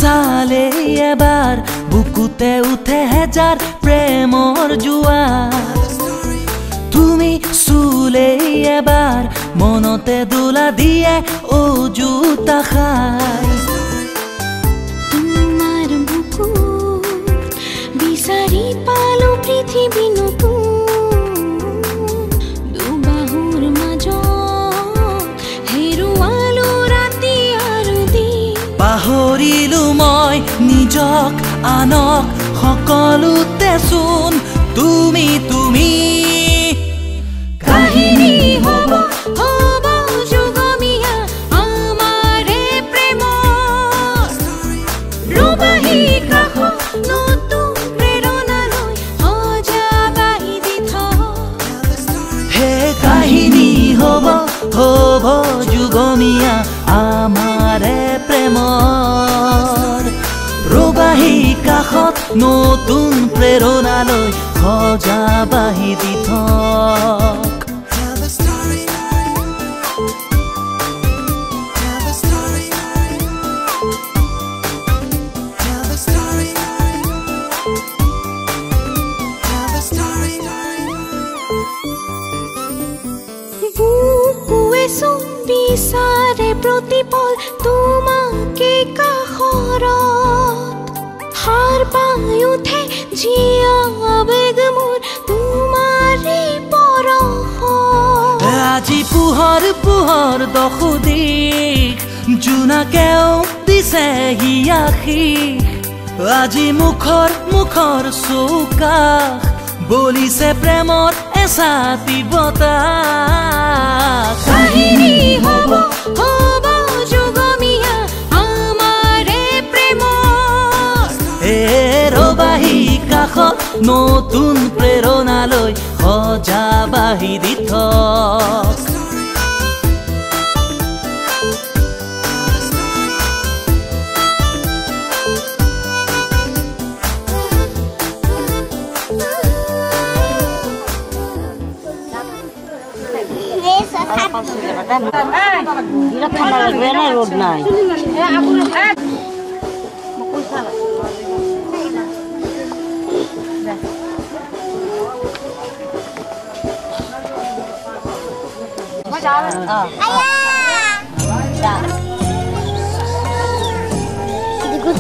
চালে এবাৰ বুকুতে উঠে হেজাৰ প্ৰেমৰ জোৱাৰ তুমি চুলে এবাৰ মনতে দোলা দিয়ে অযুত আশাই তোমাৰ বুকুত বিচাৰি পালো পৃথিৱী নতুন দুবাহুৰ মাজত হেৰুৱালো ৰাতি আৰু দিন পাহৰিলো মই নিজক আনক সকলোতে চোন তুমি তুমি কাহিনী হ'ব হ'ব যুগমীয়া আমাৰে প্ৰেমৰ ৰবাহী কাষত নতুন প্ৰেৰণালৈ সজাবাই দি হে কাহিনী হ'ব হ'ব যুগমীয়া আমাৰে প্ৰেমৰ ৰবাহী কাষত নতুন প্ৰেৰণালৈ সজাবাই দি বিচাৰে প্ৰতিপল তোমাকে কাষৰত হাৰ পাই উঠে জিয়া আবেগ মোৰ তোমাৰে পৰশত আজি পোহৰ পোহৰ দখো দিশ জোনাকেও দিছে হিয়াশী আজি মুখৰ মুখৰ চৌকাশ বলিছে প্ৰেমৰ এছাতি বতাহ কাহিনী হ'ব হ'ব যুগমীয়া আমাৰে প্ৰেমৰ ৰবাহী কাষত নতুন প্ৰেৰণালৈ সজাবাই দি রোড নাই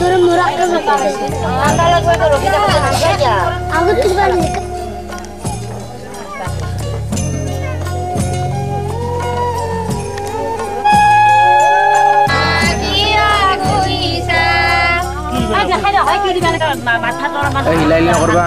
তোর মুরাক্কা আছে ঠান্ডা লাগবে তো রোগী যাবে যা আগে তুই বল হিলাই নকৰবা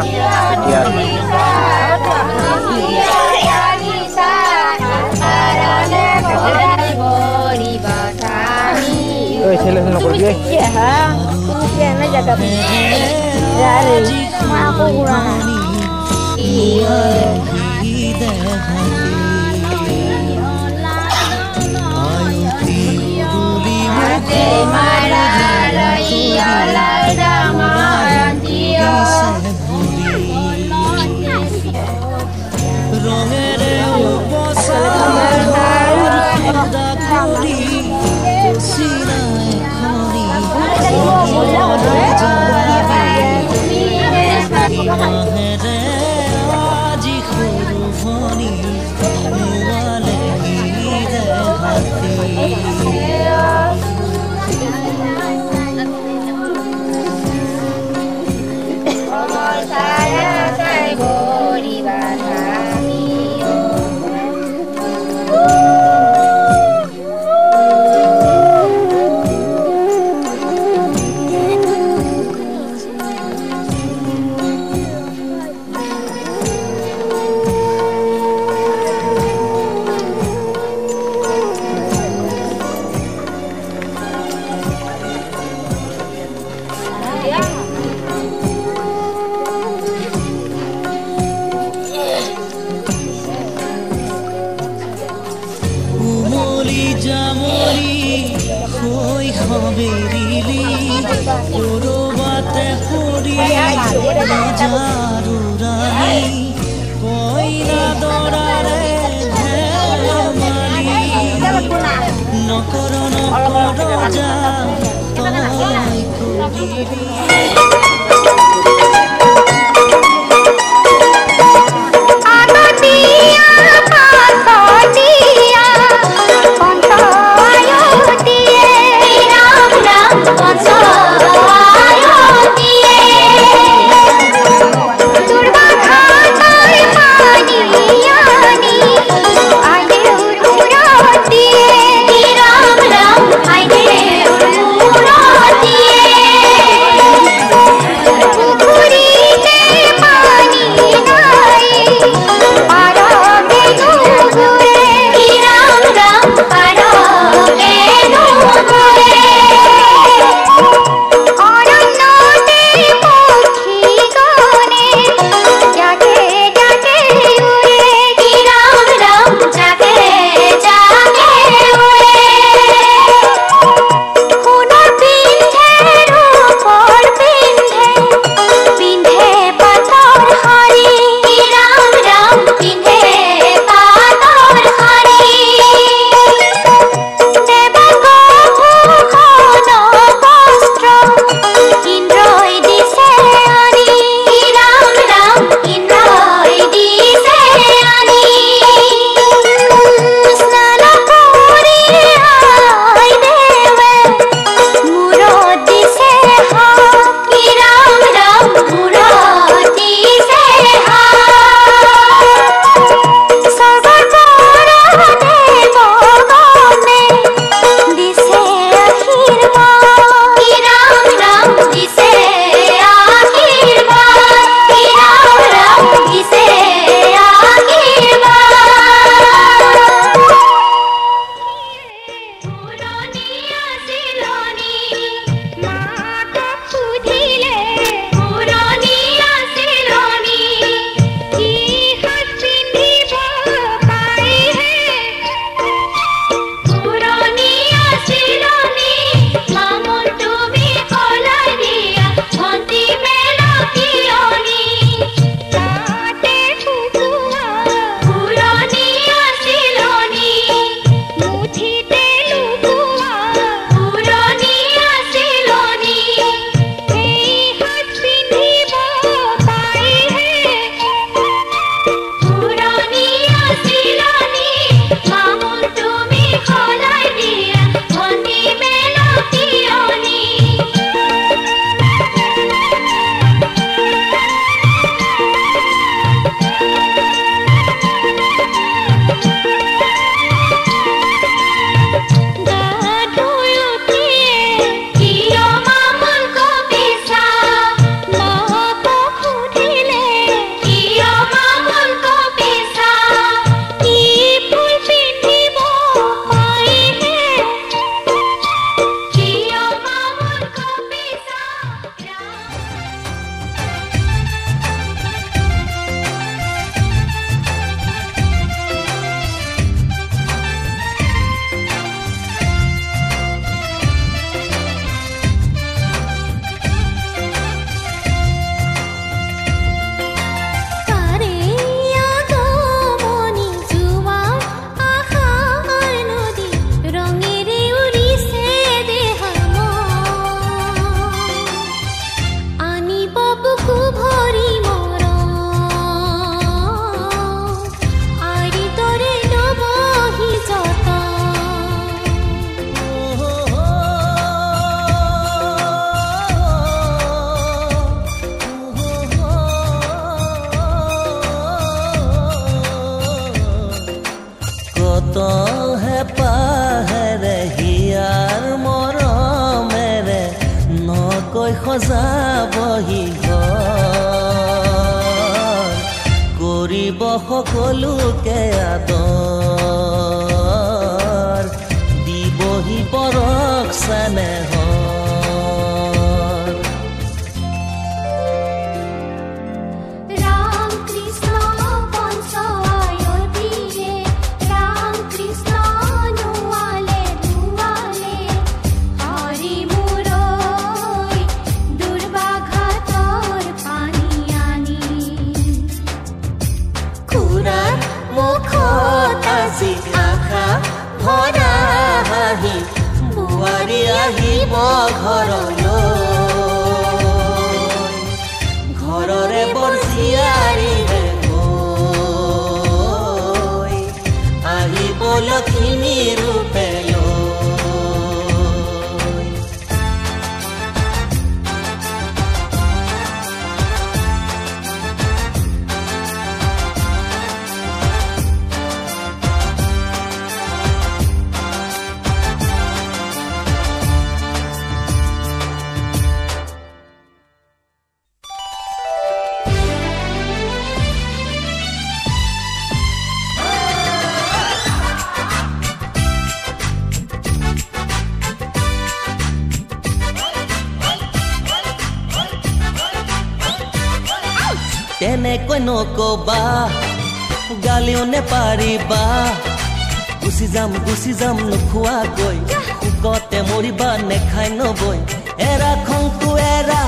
সজাবহি ঘৰ কৰিব সকলোকে আদৰ দিবহি পৰক স্নেহ ভৰা হাঁহি বোৱাৰী আহিব ঘৰলৈ তুমি ৰূপে তেনেকৈ নকবা গালিও নেপাৰিবা গুচি যাম নোখোৱাকৈ শুকতে মৰিবা নেখাই নবৈ এৰা খংটো এৰা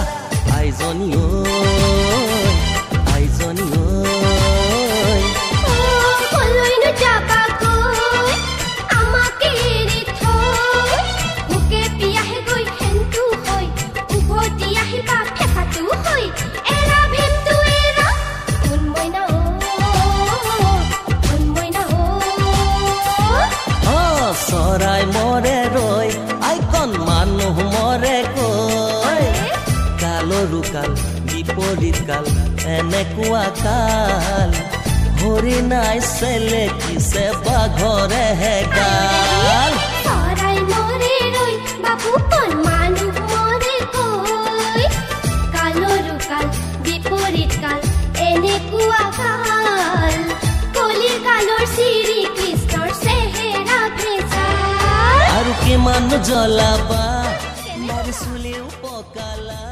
আইজনী চৰাই মৰে ৰৈ আইকন মানুহ মৰে কৈ কালৰো কাল বিপৰীত কাল এনেকুৱা কাল হৰি নাই চেলে কিছে বাঘৰেহে গাল চৰাই মৰে ৰৈ বাবু কন মানুহ মৰে কৈ কালৰো কাল বিপৰীত কাল এনেকুৱা কাল কলিৰ কালৰ শ্ৰী কৃষ্ণৰ চেহেৰা আৰু কিমান জ্বলাবা মোৰ চুলিও পকালা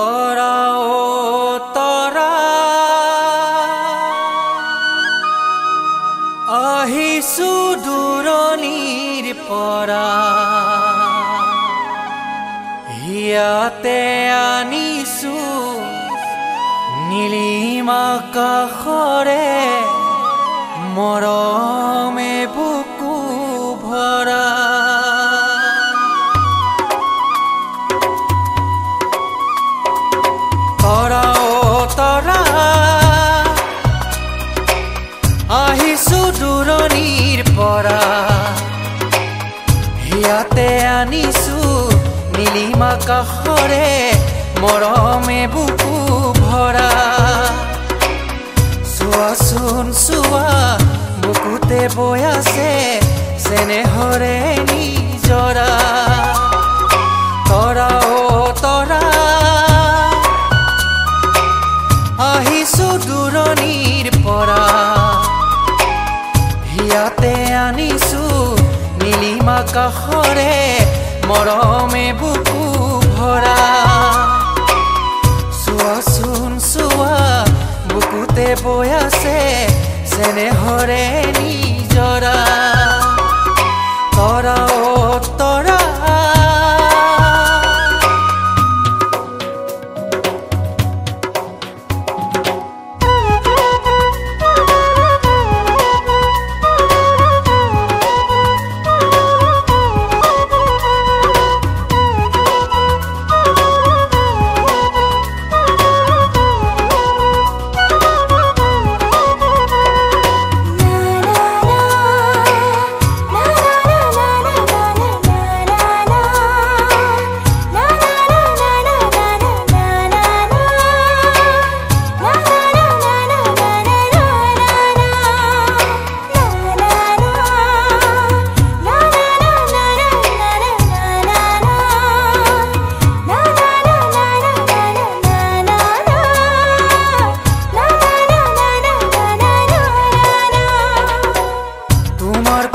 তৰা ও তৰা আহিছো দূৰণিৰ পৰা ইয়াতে আনিছো নীলিমা কাষৰে মৰমে বুকু ভৰা তৰা ও তৰা আহিছো দূৰণিৰ পৰা ইয়াতে আনিছো নীলিমা কাষৰে মৰমে বুকু ভৰা চোৱাচোন চোৱা বুকুতে বৈ আছে চেনেহৰে নিজৰা তৰা ও তৰা আহিছো দূৰণিৰ পৰা ইয়াতে আনিছো নীলিমা কাষৰে মৰমে বুকু ভৰা চোৱাচোন চোৱা বুকুতে বৈ আছে চেনেহৰে নিজৰা তৰা ও তৰা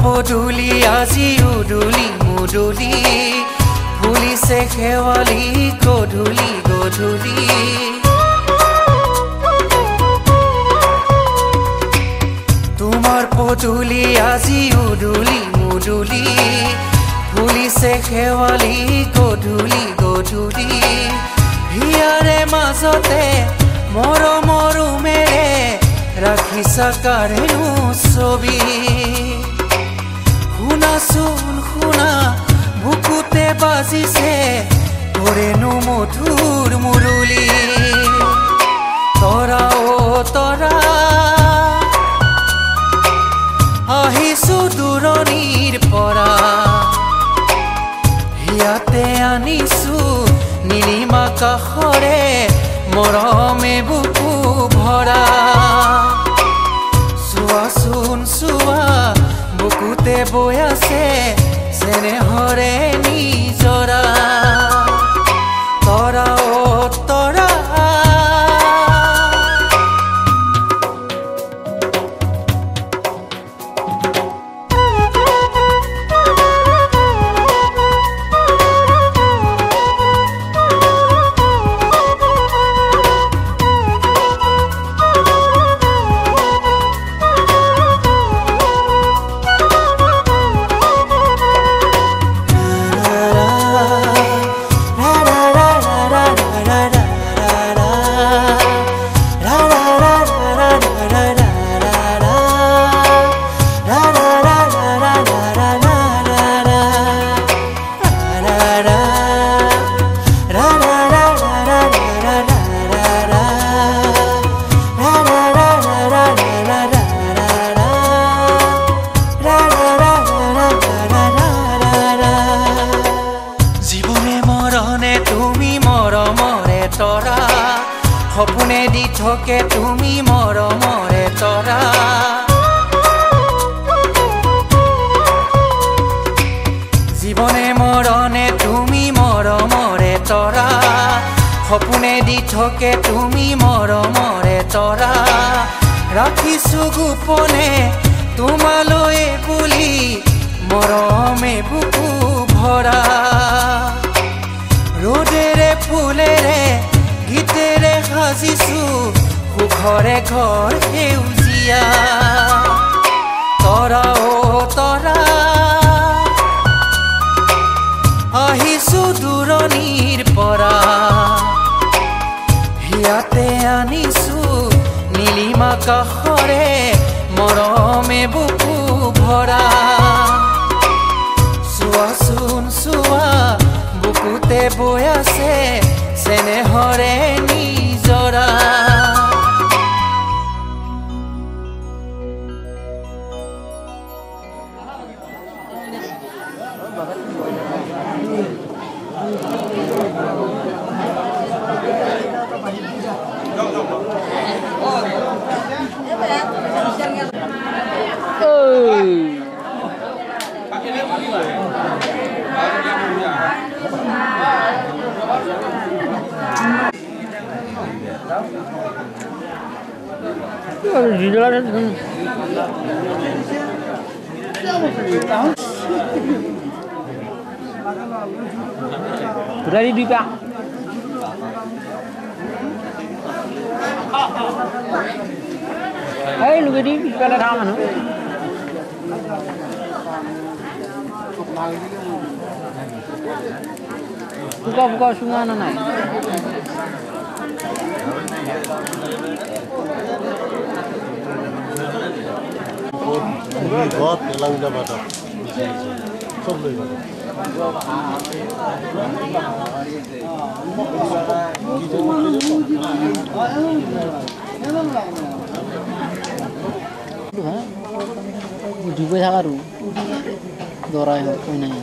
পদূলি আজি উদুলি মুদুলি ফুলিছে শেৱালি গধূলি গধূলি তোমাৰ পদূলি আজি উদুলি মুদুলি ফুলিছে শেৱালি গধূলি গধূলি হিয়াৰে মাজতে মৰমৰ উমেৰে ৰাখিছা কাৰেনো ছবি শুনাচোন শুনা বুকুতে বাজিছে তোৰেনো মধুৰ মুৰুলি তৰা ও তৰা আহিছো দূৰণিৰ পৰা ইয়াতে আনিছো নীলিমা কাষৰে মৰমে বুকু ভৰা চোৱাচোন চোৱা বুকুতে বৈ আছে চেনেহৰে নিজৰা তৰা ও তৰা সপোনে দি থাকে তুমি মৰমৰে তৰা জীৱনে মৰণে তুমি মৰমৰে তৰা সপোনে দি থাকে তুমি মৰমৰে তৰা ৰাখিছো গোপনে তোমালৈ বুলি মৰমে বুকু ভৰা ৰ'দেৰে ফুলেৰে ঘৰে ঘৰ সেউজীয়া তৰা ও তৰা আহিছো দূৰণিৰ পৰা হিয়াতে আনিছো নীলিমা কাষৰে মৰমে বুকু ভৰা চোৱাচোন চোৱা বুকুতে বৈ আছে চেনেহৰে নিজৰা Ready di pa. Hey, lu gadi pala tama no. Buka semua na nai. बहुत लंगा बाटा सब ले बाटा juga sakaru dorai ho koi nahi